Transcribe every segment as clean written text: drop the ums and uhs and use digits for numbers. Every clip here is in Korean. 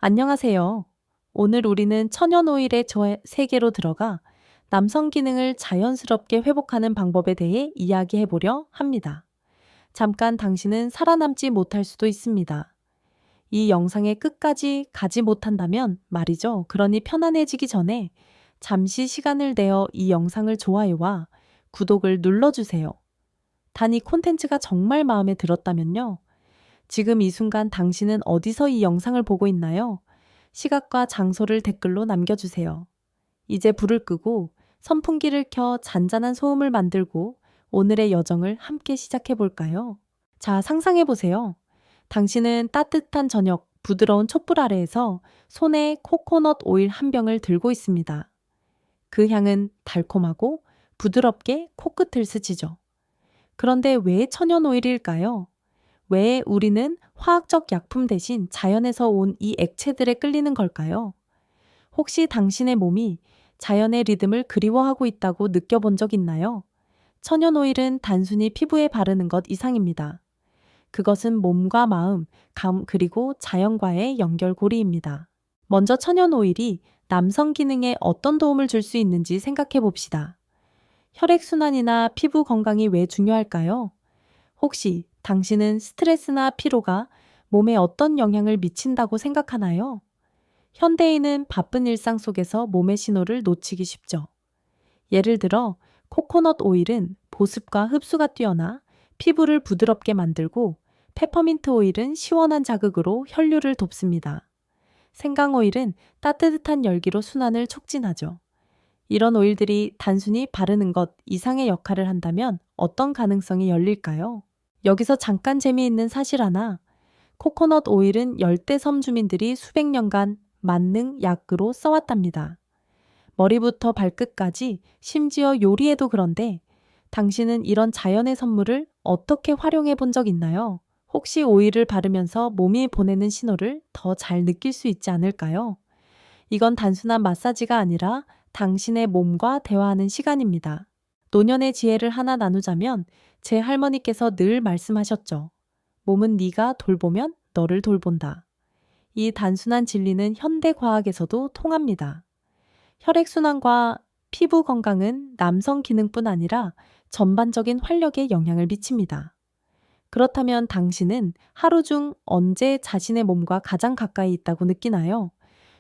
안녕하세요. 오늘 우리는 천연 오일의 세계로 들어가 남성 기능을 자연스럽게 회복하는 방법에 대해 이야기해 보려 합니다. 잠깐 당신은 살아남지 못할 수도 있습니다. 이 영상의 끝까지 가지 못한다면 말이죠. 그러니 편안해지기 전에 잠시 시간을 내어 이 영상을 좋아요와 구독을 눌러주세요. 단 이 콘텐츠가 정말 마음에 들었다면요. 지금 이 순간 당신은 어디서 이 영상을 보고 있나요? 시각과 장소를 댓글로 남겨주세요. 이제 불을 끄고 선풍기를 켜 잔잔한 소음을 만들고 오늘의 여정을 함께 시작해 볼까요? 자, 상상해 보세요. 당신은 따뜻한 저녁, 부드러운 촛불 아래에서 손에 코코넛 오일 한 병을 들고 있습니다. 그 향은 달콤하고 부드럽게 코끝을 스치죠. 그런데 왜 천연 오일일까요? 왜 우리는 화학적 약품 대신 자연에서 온 이 액체들에 끌리는 걸까요? 혹시 당신의 몸이 자연의 리듬을 그리워하고 있다고 느껴본 적 있나요? 천연 오일은 단순히 피부에 바르는 것 이상입니다. 그것은 몸과 마음, 그리고 자연과의 연결고리입니다. 먼저 천연 오일이 남성 기능에 어떤 도움을 줄 수 있는지 생각해 봅시다. 혈액순환이나 피부 건강이 왜 중요할까요? 혹시 당신은 스트레스나 피로가 몸에 어떤 영향을 미친다고 생각하나요? 현대인은 바쁜 일상 속에서 몸의 신호를 놓치기 쉽죠. 예를 들어, 코코넛 오일은 보습과 흡수가 뛰어나 피부를 부드럽게 만들고, 페퍼민트 오일은 시원한 자극으로 혈류를 돕습니다. 생강 오일은 따뜻한 열기로 순환을 촉진하죠. 이런 오일들이 단순히 바르는 것 이상의 역할을 한다면 어떤 가능성이 열릴까요? 여기서 잠깐 재미있는 사실 하나. 코코넛 오일은 열대섬 주민들이 수백 년간 만능 약으로 써왔답니다. 머리부터 발끝까지 심지어 요리에도 그런데 당신은 이런 자연의 선물을 어떻게 활용해 본 적 있나요? 혹시 오일을 바르면서 몸이 보내는 신호를 더 잘 느낄 수 있지 않을까요? 이건 단순한 마사지가 아니라 당신의 몸과 대화하는 시간입니다. 노년의 지혜를 하나 나누자면 제 할머니께서 늘 말씀하셨죠. 몸은 네가 돌보면 너를 돌본다. 이 단순한 진리는 현대 과학에서도 통합니다. 혈액순환과 피부 건강은 남성 기능뿐 아니라 전반적인 활력에 영향을 미칩니다. 그렇다면 당신은 하루 중 언제 자신의 몸과 가장 가까이 있다고 느끼나요?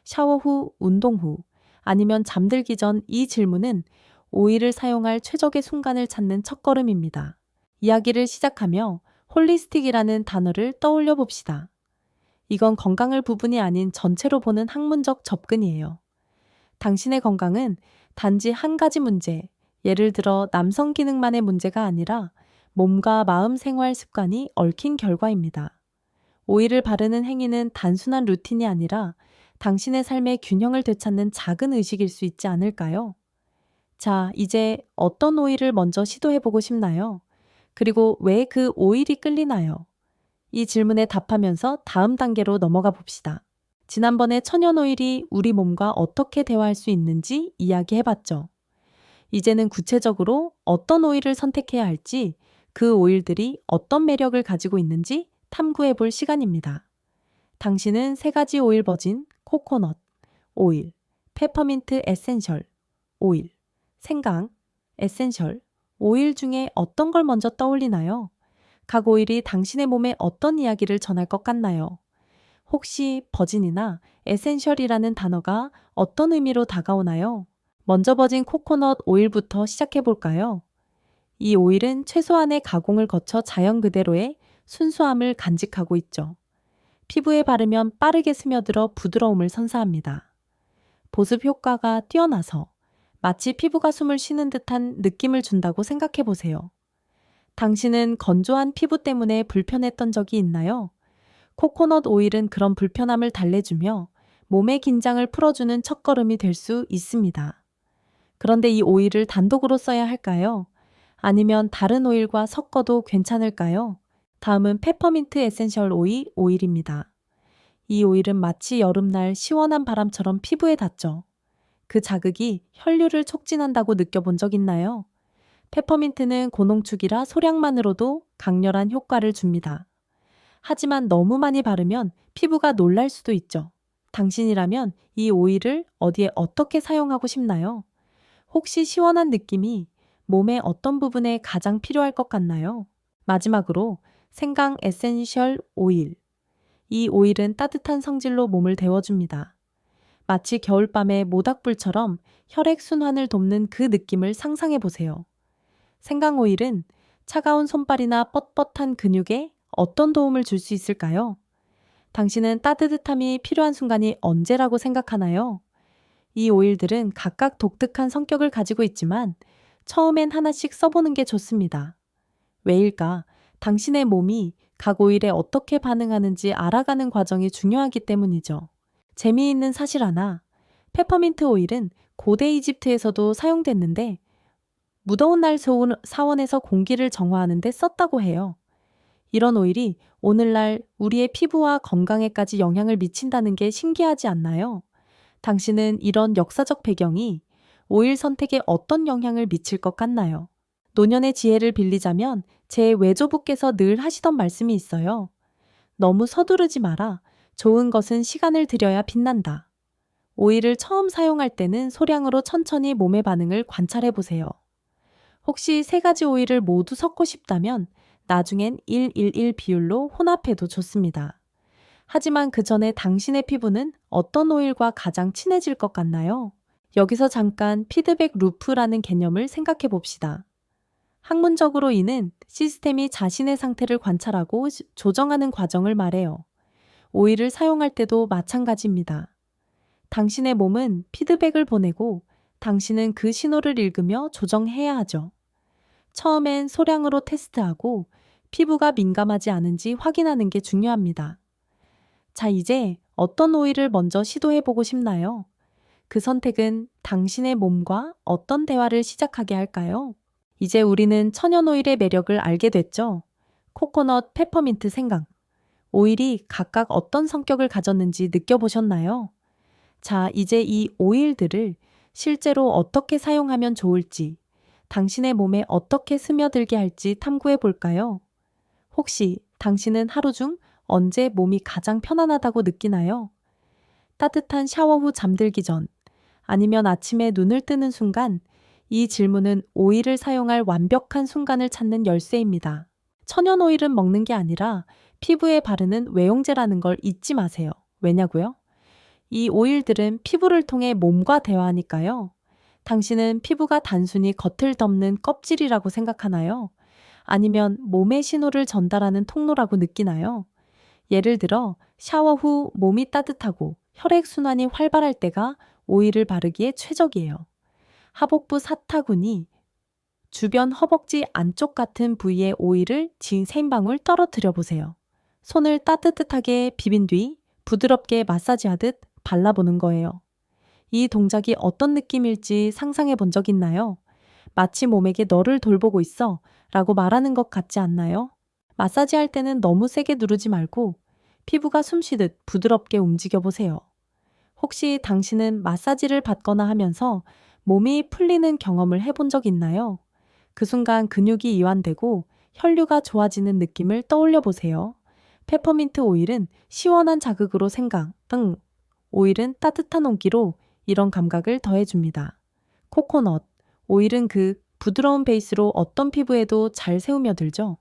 샤워 후, 운동 후, 아니면 잠들기 전 이 질문은 오일을 사용할 최적의 순간을 찾는 첫걸음입니다. 이야기를 시작하며 홀리스틱이라는 단어를 떠올려 봅시다. 이건 건강을 부분이 아닌 전체로 보는 학문적 접근이에요. 당신의 건강은 단지 한 가지 문제, 예를 들어 남성 기능만의 문제가 아니라 몸과 마음 생활 습관이 얽힌 결과입니다. 오일을 바르는 행위는 단순한 루틴이 아니라 당신의 삶의 균형을 되찾는 작은 의식일 수 있지 않을까요? 자, 이제 어떤 오일을 먼저 시도해보고 싶나요? 그리고 왜 그 오일이 끌리나요? 이 질문에 답하면서 다음 단계로 넘어가 봅시다. 지난번에 천연 오일이 우리 몸과 어떻게 대화할 수 있는지 이야기해봤죠. 이제는 구체적으로 어떤 오일을 선택해야 할지, 그 오일들이 어떤 매력을 가지고 있는지 탐구해볼 시간입니다. 당신은 세 가지 오일 버진, 코코넛, 오일, 페퍼민트 에센셜, 오일, 생강, 에센셜, 오일 중에 어떤 걸 먼저 떠올리나요? 각 오일이 당신의 몸에 어떤 이야기를 전할 것 같나요? 혹시 버진이나 에센셜이라는 단어가 어떤 의미로 다가오나요? 먼저 버진 코코넛 오일부터 시작해 볼까요? 이 오일은 최소한의 가공을 거쳐 자연 그대로의 순수함을 간직하고 있죠. 피부에 바르면 빠르게 스며들어 부드러움을 선사합니다. 보습 효과가 뛰어나서 마치 피부가 숨을 쉬는 듯한 느낌을 준다고 생각해 보세요. 당신은 건조한 피부 때문에 불편했던 적이 있나요? 코코넛 오일은 그런 불편함을 달래주며 몸의 긴장을 풀어주는 첫걸음이 될 수 있습니다. 그런데 이 오일을 단독으로 써야 할까요? 아니면 다른 오일과 섞어도 괜찮을까요? 다음은 페퍼민트 에센셜 오일입니다. 이 오일은 마치 여름날 시원한 바람처럼 피부에 닿죠. 그 자극이 혈류를 촉진한다고 느껴본 적 있나요? 페퍼민트는 고농축이라 소량만으로도 강렬한 효과를 줍니다. 하지만 너무 많이 바르면 피부가 놀랄 수도 있죠. 당신이라면 이 오일을 어디에 어떻게 사용하고 싶나요? 혹시 시원한 느낌이 몸의 어떤 부분에 가장 필요할 것 같나요? 마지막으로 생강 에센셜 오일. 이 오일은 따뜻한 성질로 몸을 데워줍니다. 마치 겨울밤의 모닥불처럼 혈액순환을 돕는 그 느낌을 상상해 보세요. 생강 오일은 차가운 손발이나 뻣뻣한 근육에 어떤 도움을 줄 수 있을까요? 당신은 따뜻함이 필요한 순간이 언제라고 생각하나요? 이 오일들은 각각 독특한 성격을 가지고 있지만 처음엔 하나씩 써보는 게 좋습니다. 왜일까? 당신의 몸이 각 오일에 어떻게 반응하는지 알아가는 과정이 중요하기 때문이죠. 재미있는 사실 하나. 페퍼민트 오일은 고대 이집트에서도 사용됐는데 무더운 날 사원에서 공기를 정화하는 데 썼다고 해요. 이런 오일이 오늘날 우리의 피부와 건강에까지 영향을 미친다는 게 신기하지 않나요? 당신은 이런 역사적 배경이 오일 선택에 어떤 영향을 미칠 것 같나요? 노년의 지혜를 빌리자면 제 외조부께서 늘 하시던 말씀이 있어요. 너무 서두르지 마라. 좋은 것은 시간을 들여야 빛난다. 오일을 처음 사용할 때는 소량으로 천천히 몸의 반응을 관찰해 보세요. 혹시 세 가지 오일을 모두 섞고 싶다면 나중엔 1:1 비율로 혼합해도 좋습니다. 하지만 그 전에 당신의 피부는 어떤 오일과 가장 친해질 것 같나요? 여기서 잠깐 피드백 루프라는 개념을 생각해 봅시다. 학문적으로 이는 시스템이 자신의 상태를 관찰하고 조정하는 과정을 말해요. 오일을 사용할 때도 마찬가지입니다. 당신의 몸은 피드백을 보내고 당신은 그 신호를 읽으며 조정해야 하죠. 처음엔 소량으로 테스트하고 피부가 민감하지 않은지 확인하는 게 중요합니다. 자, 이제 어떤 오일을 먼저 시도해보고 싶나요? 그 선택은 당신의 몸과 어떤 대화를 시작하게 할까요? 이제 우리는 천연 오일의 매력을 알게 됐죠? 코코넛, 페퍼민트, 생강. 오일이 각각 어떤 성격을 가졌는지 느껴보셨나요? 자, 이제 이 오일들을 실제로 어떻게 사용하면 좋을지, 당신의 몸에 어떻게 스며들게 할지 탐구해 볼까요? 혹시 당신은 하루 중 언제 몸이 가장 편안하다고 느끼나요? 따뜻한 샤워 후 잠들기 전, 아니면 아침에 눈을 뜨는 순간, 이 질문은 오일을 사용할 완벽한 순간을 찾는 열쇠입니다. 천연 오일은 먹는 게 아니라 피부에 바르는 외용제라는 걸 잊지 마세요. 왜냐고요? 이 오일들은 피부를 통해 몸과 대화하니까요. 당신은 피부가 단순히 겉을 덮는 껍질이라고 생각하나요? 아니면 몸의 신호를 전달하는 통로라고 느끼나요? 예를 들어 샤워 후 몸이 따뜻하고 혈액순환이 활발할 때가 오일을 바르기에 최적이에요. 하복부 사타구니, 주변 허벅지 안쪽 같은 부위에 오일을 진 3방울 떨어뜨려 보세요. 손을 따뜻하게 비빈 뒤 부드럽게 마사지하듯 발라보는 거예요. 이 동작이 어떤 느낌일지 상상해 본 적 있나요? 마치 몸에게 너를 돌보고 있어 라고 말하는 것 같지 않나요? 마사지할 때는 너무 세게 누르지 말고 피부가 숨쉬듯 부드럽게 움직여 보세요. 혹시 당신은 마사지를 받거나 하면서 몸이 풀리는 경험을 해본 적 있나요? 그 순간 근육이 이완되고 혈류가 좋아지는 느낌을 떠올려 보세요. 페퍼민트 오일은 시원한 자극으로 생강, 오일은 따뜻한 온기로 이런 감각을 더해줍니다. 코코넛, 오일은 그 부드러운 베이스로 어떤 피부에도 잘 스며들죠.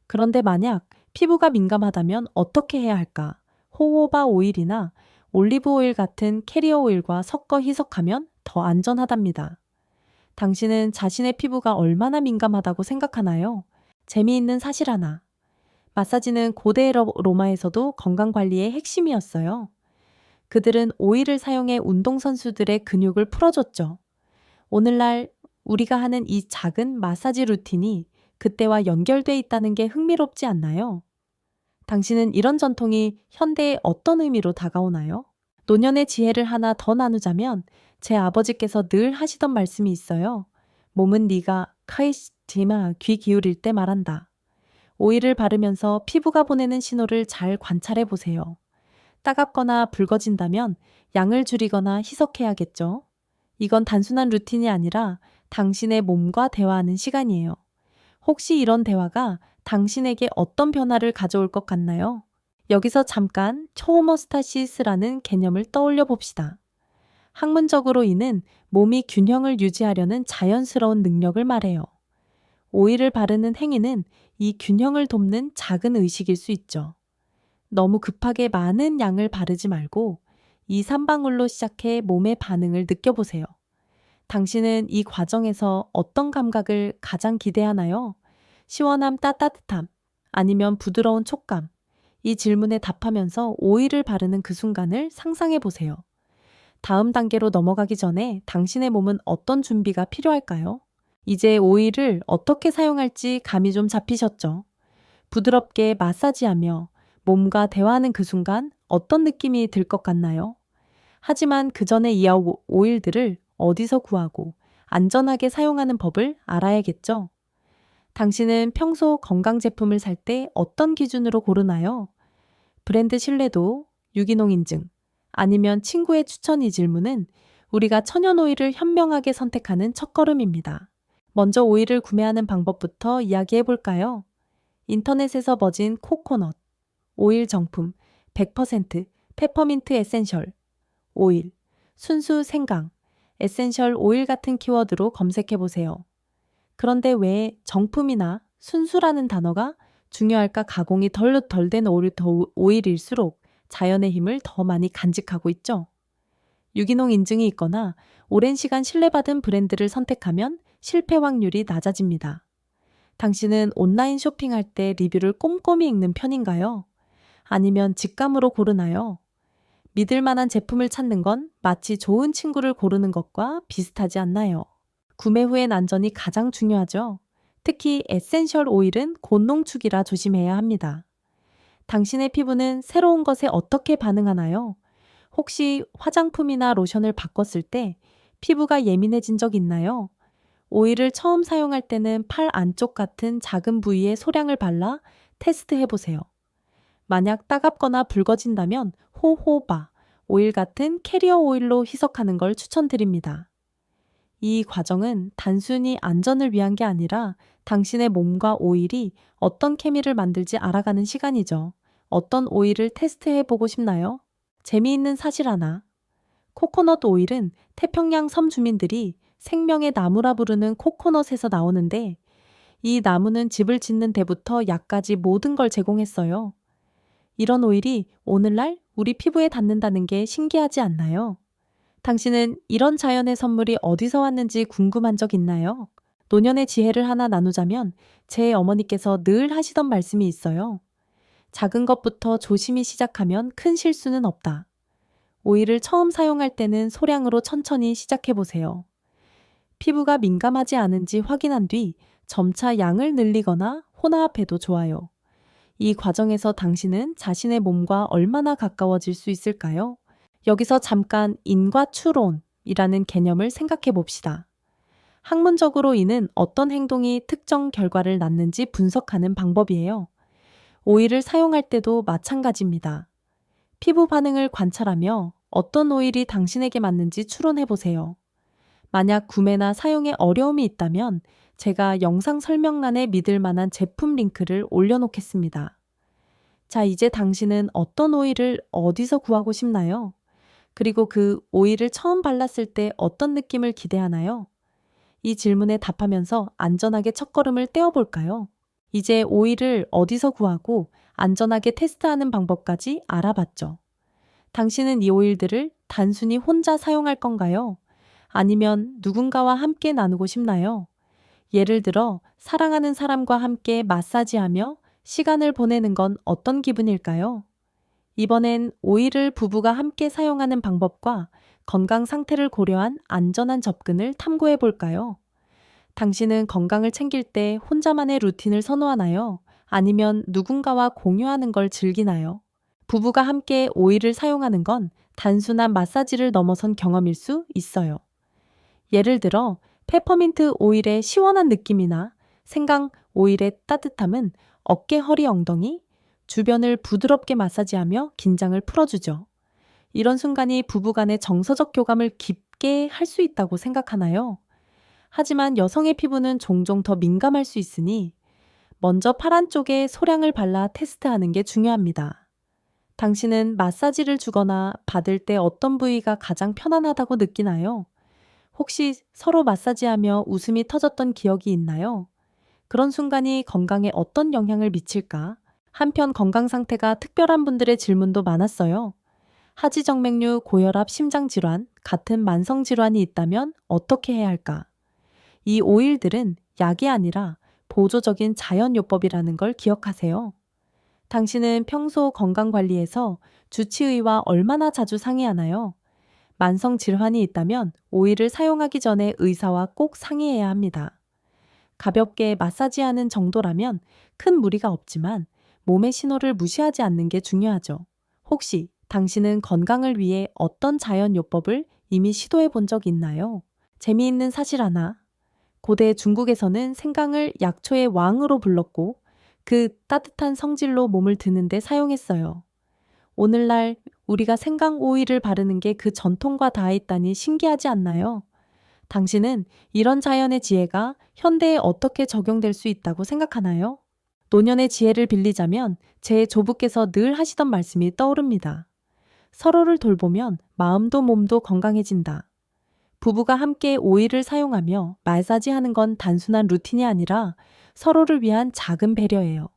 그런데 만약 피부가 민감하다면 어떻게 해야 할까? 호호바 오일이나 올리브 오일 같은 캐리어 오일과 섞어 희석하면 더 안전하답니다. 당신은 자신의 피부가 얼마나 민감하다고 생각하나요? 재미있는 사실 하나. 마사지는 고대 로마에서도 건강관리의 핵심이었어요. 그들은 오일을 사용해 운동선수들의 근육을 풀어줬죠. 오늘날 우리가 하는 이 작은 마사지 루틴이 그때와 연결돼 있다는 게 흥미롭지 않나요? 당신은 이런 전통이 현대에 어떤 의미로 다가오나요? 노년의 지혜를 하나 더 나누자면 제 아버지께서 늘 하시던 말씀이 있어요. 몸은 네가 카이스티마 귀 기울일 때 말한다. 오일을 바르면서 피부가 보내는 신호를 잘 관찰해 보세요. 따갑거나 붉어진다면 양을 줄이거나 희석해야겠죠. 이건 단순한 루틴이 아니라 당신의 몸과 대화하는 시간이에요. 혹시 이런 대화가 당신에게 어떤 변화를 가져올 것 같나요? 여기서 잠깐 호모스타시스라는 개념을 떠올려 봅시다. 학문적으로 이는 몸이 균형을 유지하려는 자연스러운 능력을 말해요. 오일을 바르는 행위는 이 균형을 돕는 작은 의식일 수 있죠. 너무 급하게 많은 양을 바르지 말고 2, 3방울로 시작해 몸의 반응을 느껴보세요. 당신은 이 과정에서 어떤 감각을 가장 기대하나요? 시원함, 따뜻함, 아니면 부드러운 촉감? 이 질문에 답하면서 오일을 바르는 그 순간을 상상해 보세요. 다음 단계로 넘어가기 전에 당신의 몸은 어떤 준비가 필요할까요? 이제 오일을 어떻게 사용할지 감이 좀 잡히셨죠? 부드럽게 마사지하며 몸과 대화하는 그 순간 어떤 느낌이 들 것 같나요? 하지만 그 전에 이 오일들을 어디서 구하고 안전하게 사용하는 법을 알아야겠죠? 당신은 평소 건강 제품을 살 때 어떤 기준으로 고르나요? 브랜드 신뢰도, 유기농 인증, 아니면 친구의 추천이 질문은 우리가 천연 오일을 현명하게 선택하는 첫걸음입니다. 먼저 오일을 구매하는 방법부터 이야기해 볼까요? 인터넷에서 버진 코코넛, 오일 정품, 100% 페퍼민트 에센셜, 오일, 순수 생강, 에센셜 오일 같은 키워드로 검색해 보세요. 그런데 왜 정품이나 순수라는 단어가 중요할까? 가공이 덜 된 오일일수록 자연의 힘을 더 많이 간직하고 있죠. 유기농 인증이 있거나 오랜 시간 신뢰받은 브랜드를 선택하면 실패 확률이 낮아집니다. 당신은 온라인 쇼핑할 때 리뷰를 꼼꼼히 읽는 편인가요? 아니면 직감으로 고르나요? 믿을 만한 제품을 찾는 건 마치 좋은 친구를 고르는 것과 비슷하지 않나요? 구매 후엔 안전이 가장 중요하죠. 특히 에센셜 오일은 곤농축이라 조심해야 합니다. 당신의 피부는 새로운 것에 어떻게 반응하나요? 혹시 화장품이나 로션을 바꿨을 때 피부가 예민해진 적 있나요? 오일을 처음 사용할 때는 팔 안쪽 같은 작은 부위에 소량을 발라 테스트해 보세요. 만약 따갑거나 붉어진다면 호호바, 오일 같은 캐리어 오일로 희석하는 걸 추천드립니다. 이 과정은 단순히 안전을 위한 게 아니라 당신의 몸과 오일이 어떤 케미를 만들지 알아가는 시간이죠. 어떤 오일을 테스트해 보고 싶나요? 재미있는 사실 하나. 코코넛 오일은 태평양 섬 주민들이 생명의 나무라 부르는 코코넛에서 나오는데 이 나무는 집을 짓는 데부터 약까지 모든 걸 제공했어요. 이런 오일이 오늘날 우리 피부에 닿는다는 게 신기하지 않나요? 당신은 이런 자연의 선물이 어디서 왔는지 궁금한 적 있나요? 노년의 지혜를 하나 나누자면 제 어머니께서 늘 하시던 말씀이 있어요. 작은 것부터 조심히 시작하면 큰 실수는 없다. 오일을 처음 사용할 때는 소량으로 천천히 시작해 보세요. 피부가 민감하지 않은지 확인한 뒤 점차 양을 늘리거나 혼합해도 좋아요. 이 과정에서 당신은 자신의 몸과 얼마나 가까워질 수 있을까요? 여기서 잠깐 인과추론이라는 개념을 생각해 봅시다. 학문적으로 이는 어떤 행동이 특정 결과를 낳는지 분석하는 방법이에요. 오일을 사용할 때도 마찬가지입니다. 피부 반응을 관찰하며 어떤 오일이 당신에게 맞는지 추론해 보세요. 만약 구매나 사용에 어려움이 있다면 제가 영상 설명란에 믿을 만한 제품 링크를 올려놓겠습니다. 자, 이제 당신은 어떤 오일을 어디서 구하고 싶나요? 그리고 그 오일을 처음 발랐을 때 어떤 느낌을 기대하나요? 이 질문에 답하면서 안전하게 첫걸음을 떼어볼까요? 이제 오일을 어디서 구하고 안전하게 테스트하는 방법까지 알아봤죠. 당신은 이 오일들을 단순히 혼자 사용할 건가요? 아니면 누군가와 함께 나누고 싶나요? 예를 들어 사랑하는 사람과 함께 마사지하며 시간을 보내는 건 어떤 기분일까요? 이번엔 오일을 부부가 함께 사용하는 방법과 건강 상태를 고려한 안전한 접근을 탐구해 볼까요? 당신은 건강을 챙길 때 혼자만의 루틴을 선호하나요? 아니면 누군가와 공유하는 걸 즐기나요? 부부가 함께 오일을 사용하는 건 단순한 마사지를 넘어선 경험일 수 있어요. 예를 들어 페퍼민트 오일의 시원한 느낌이나 생강 오일의 따뜻함은 어깨, 허리, 엉덩이, 주변을 부드럽게 마사지하며 긴장을 풀어주죠. 이런 순간이 부부간의 정서적 교감을 깊게 할 수 있다고 생각하나요? 하지만 여성의 피부는 종종 더 민감할 수 있으니 먼저 팔 안쪽에 소량을 발라 테스트하는 게 중요합니다. 당신은 마사지를 주거나 받을 때 어떤 부위가 가장 편안하다고 느끼나요? 혹시 서로 마사지하며 웃음이 터졌던 기억이 있나요? 그런 순간이 건강에 어떤 영향을 미칠까? 한편 건강 상태가 특별한 분들의 질문도 많았어요. 하지정맥류, 고혈압, 심장질환 같은 만성질환이 있다면 어떻게 해야 할까? 이 오일들은 약이 아니라 보조적인 자연요법이라는 걸 기억하세요. 당신은 평소 건강관리에서 주치의와 얼마나 자주 상의하나요? 만성 질환이 있다면 오일을 사용하기 전에 의사와 꼭 상의해야 합니다. 가볍게 마사지하는 정도라면 큰 무리가 없지만 몸의 신호를 무시하지 않는 게 중요하죠. 혹시 당신은 건강을 위해 어떤 자연요법을 이미 시도해 본 적 있나요? 재미있는 사실 하나. 고대 중국에서는 생강을 약초의 왕으로 불렀고 그 따뜻한 성질로 몸을 드는데 사용했어요. 오늘날 우리가 생강 오일을 바르는 게 그 전통과 닿아 있다니 신기하지 않나요? 당신은 이런 자연의 지혜가 현대에 어떻게 적용될 수 있다고 생각하나요? 노년의 지혜를 빌리자면 제 조부께서 늘 하시던 말씀이 떠오릅니다. 서로를 돌보면 마음도 몸도 건강해진다. 부부가 함께 오일을 사용하며 마사지하는 건 단순한 루틴이 아니라 서로를 위한 작은 배려예요.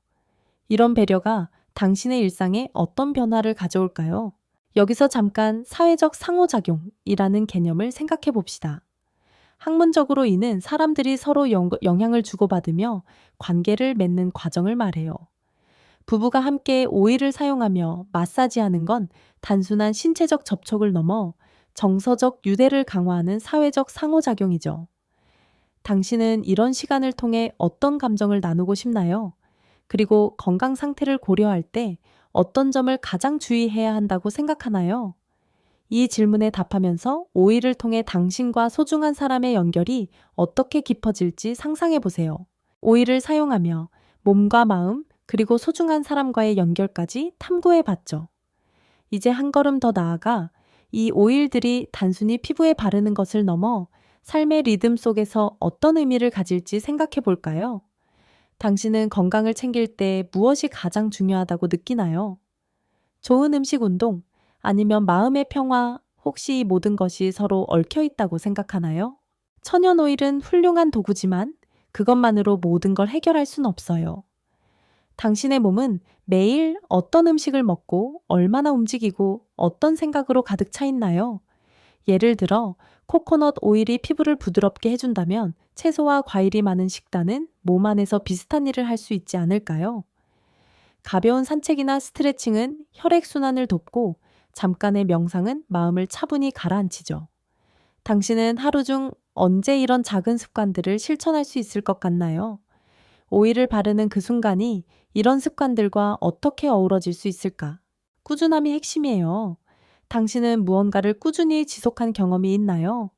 이런 배려가 당신의 일상에 어떤 변화를 가져올까요? 여기서 잠깐 사회적 상호작용이라는 개념을 생각해 봅시다. 학문적으로 이는 사람들이 서로 영향을 주고받으며 관계를 맺는 과정을 말해요. 부부가 함께 오일을 사용하며 마사지하는 건 단순한 신체적 접촉을 넘어 정서적 유대를 강화하는 사회적 상호작용이죠. 당신은 이런 시간을 통해 어떤 감정을 나누고 싶나요? 그리고 건강 상태를 고려할 때 어떤 점을 가장 주의해야 한다고 생각하나요? 이 질문에 답하면서 오일을 통해 당신과 소중한 사람의 연결이 어떻게 깊어질지 상상해 보세요. 오일을 사용하며 몸과 마음, 그리고 소중한 사람과의 연결까지 탐구해 봤죠. 이제 한 걸음 더 나아가 이 오일들이 단순히 피부에 바르는 것을 넘어 삶의 리듬 속에서 어떤 의미를 가질지 생각해 볼까요? 당신은 건강을 챙길 때 무엇이 가장 중요하다고 느끼나요? 좋은 음식 운동, 아니면 마음의 평화, 혹시 이 모든 것이 서로 얽혀 있다고 생각하나요? 천연 오일은 훌륭한 도구지만 그것만으로 모든 걸 해결할 순 없어요. 당신의 몸은 매일 어떤 음식을 먹고 얼마나 움직이고 어떤 생각으로 가득 차 있나요? 예를 들어 코코넛 오일이 피부를 부드럽게 해준다면 채소와 과일이 많은 식단은 몸 안에서 비슷한 일을 할 수 있지 않을까요? 가벼운 산책이나 스트레칭은 혈액순환을 돕고 잠깐의 명상은 마음을 차분히 가라앉히죠. 당신은 하루 중 언제 이런 작은 습관들을 실천할 수 있을 것 같나요? 오일을 바르는 그 순간이 이런 습관들과 어떻게 어우러질 수 있을까? 꾸준함이 핵심이에요. 당신은 무언가를 꾸준히 지속한 경험이 있나요?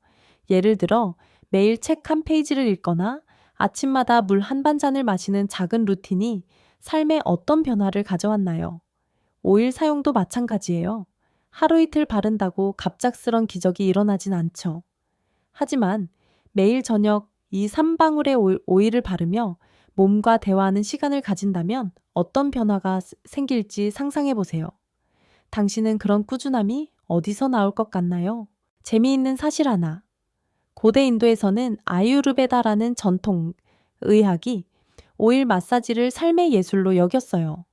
예를 들어 매일 책 한 페이지를 읽거나 아침마다 물 한 반잔을 마시는 작은 루틴이 삶에 어떤 변화를 가져왔나요? 오일 사용도 마찬가지예요. 하루 이틀 바른다고 갑작스런 기적이 일어나진 않죠. 하지만 매일 저녁 2, 3방울의 오일을 바르며 몸과 대화하는 시간을 가진다면 어떤 변화가 생길지 상상해 보세요. 당신은 그런 꾸준함이 어디서 나올 것 같나요? 재미있는 사실 하나. 고대 인도에서는 아유르베다라는 전통 의학이 오일 마사지를 삶의 예술로 여겼어요.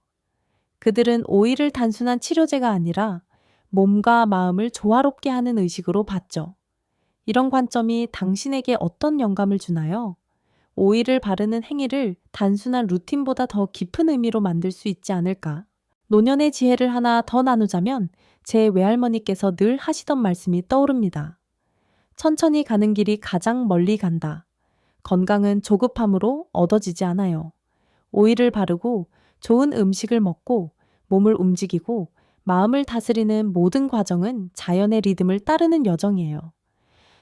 그들은 오일을 단순한 치료제가 아니라 몸과 마음을 조화롭게 하는 의식으로 봤죠. 이런 관점이 당신에게 어떤 영감을 주나요? 오일을 바르는 행위를 단순한 루틴보다 더 깊은 의미로 만들 수 있지 않을까? 노년의 지혜를 하나 더 나누자면 제 외할머니께서 늘 하시던 말씀이 떠오릅니다. 천천히 가는 길이 가장 멀리 간다. 건강은 조급함으로 얻어지지 않아요. 오일을 바르고 좋은 음식을 먹고 몸을 움직이고 마음을 다스리는 모든 과정은 자연의 리듬을 따르는 여정이에요.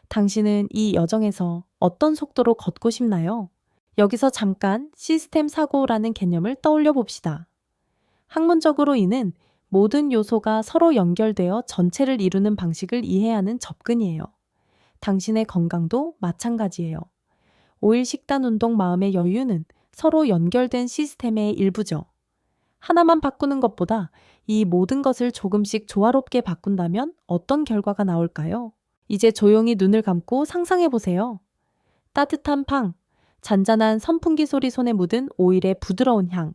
당신은 이 여정에서 어떤 속도로 걷고 싶나요? 여기서 잠깐 시스템 사고라는 개념을 떠올려 봅시다. 학문적으로 이는 모든 요소가 서로 연결되어 전체를 이루는 방식을 이해하는 접근이에요. 당신의 건강도 마찬가지예요. 오일 식단 운동 마음의 여유는 서로 연결된 시스템의 일부죠. 하나만 바꾸는 것보다 이 모든 것을 조금씩 조화롭게 바꾼다면 어떤 결과가 나올까요? 이제 조용히 눈을 감고 상상해 보세요. 따뜻한 팡, 잔잔한 선풍기 소리 손에 묻은 오일의 부드러운 향.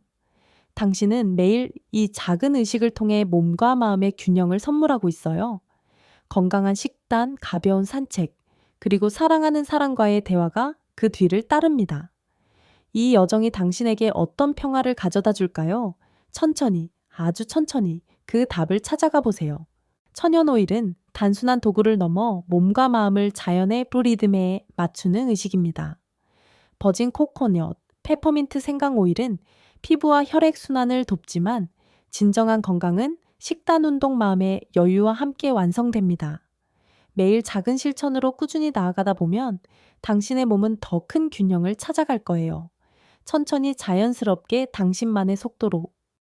당신은 매일 이 작은 의식을 통해 몸과 마음의 균형을 선물하고 있어요. 건강한 식단, 가벼운 산책, 그리고 사랑하는 사람과의 대화가 그 뒤를 따릅니다. 이 여정이 당신에게 어떤 평화를 가져다 줄까요? 천천히, 아주 천천히 그 답을 찾아가 보세요. 천연 오일은 단순한 도구를 넘어 몸과 마음을 자연의 프로리듬에 맞추는 의식입니다. 버진 코코넛, 페퍼민트 생강 오일은 피부와 혈액 순환을 돕지만 진정한 건강은 식단, 운동, 마음의 여유와 함께 완성됩니다. 매일 작은 실천으로 꾸준히 나아가다 보면 당신의 몸은 더 큰 균형을 찾아갈 거예요. 천천히 자연스럽게 당신만의 속도로